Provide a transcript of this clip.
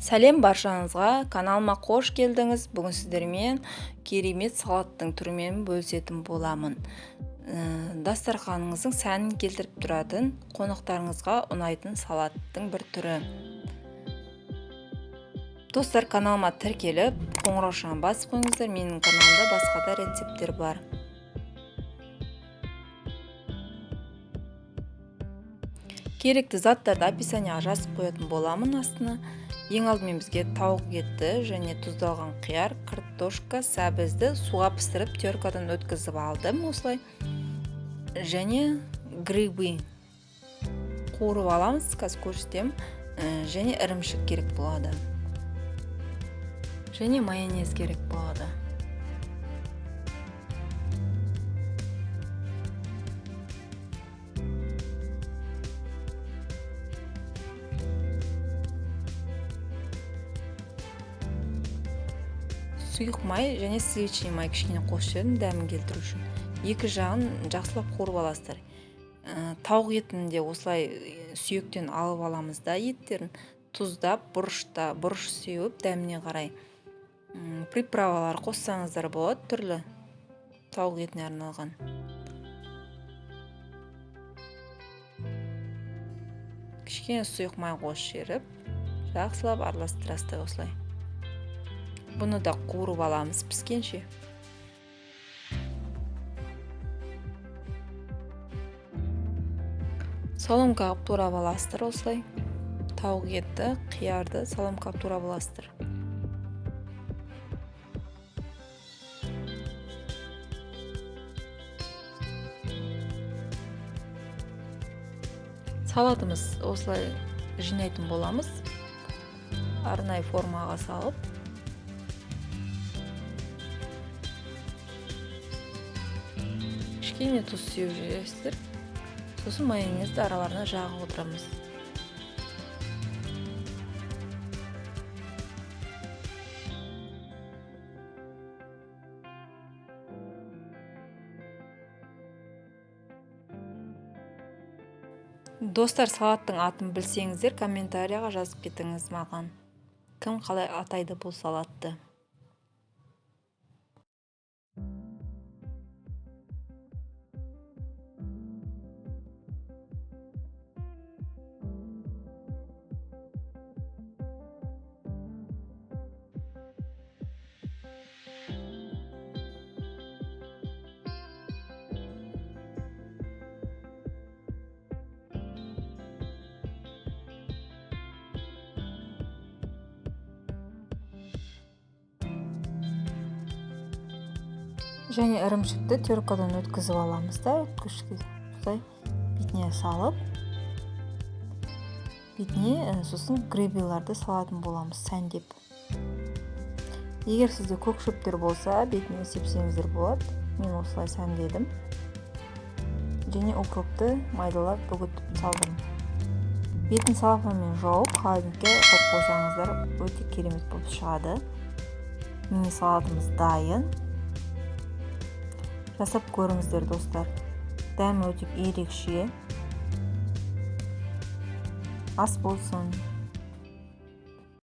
Сәлем баршаңызға, каналыма қош келдіңіз. Бүгін сіздермен керемет салаттың түрімен бөлісетін боламын. Дастарханыңыздың сәнін келтіріп тұратын, қонақтарыңызға ұнайтын салаттың бір түрі. Достар, каналыма тіркеліп, қоңырау шағын басып қойыңыздар. Менің каналымда басқа да рецепттер бар. Керекті заттарды описанияға жазып қоятын боламын астына. Ең алдымен бізге тауық еті және тұздалған қияр, картошка, сәбізді суға пісіріп теркадан өткізіп алдым осылай. Және грибы қуырып аламыз, қазір көрсетемін. Және ірімшік керек болады. Және майонез керек болады. Сұйық май және сливочный май кішкене қосып жібердім, дәмін келтіру үшін. Екі жағын жақсылап қуырып аласыздар. Тауық етін де осылай сүйектен алып аламыз да еттерін. Тұздап, бұрыш сеуіп, дәміне қарай приправалар қоссаңыздар болады, түрлі тауық етіне арналған. Кішкене сұйық май қосып жіберіп, жақсылап араластырасыздар осылай. Бұны да қуырып аламыз піскенше. Соломкаға турап аласыздар осылай. Тауық еті, қиярды соломкаға турап аласыздар. Салатымыз осылай жинайтын боламыз. Арнайы формаға салып. Кішкене тұз сеуіп жібересіздер. Сосын майонезді араларына жағып отырамыз. Достар, салаттың атын білсеңіздер, комментарияға жазып кетіңіз маған. Кім қалай атайды бұл салатты? Және ірімшікті теркадан өткізіп аламыз да, өткізгішке бетіне салып, бетіне сосын грибыларды салатын боламыз сәндеп. Егер сізде көк шөптер болса, бетіне сепсеңіздер болады. Мен осылай сәндедім. Және укропты майдалап бүгітіп салдым. Бетін салфанмен жауып, холодильникке қойып қойсаңыздар, өте керемет болып шығады. Міне салатымыз дайын. Жасап көріңіздер, достар. Дәмі өте ерекше. Ас болсын.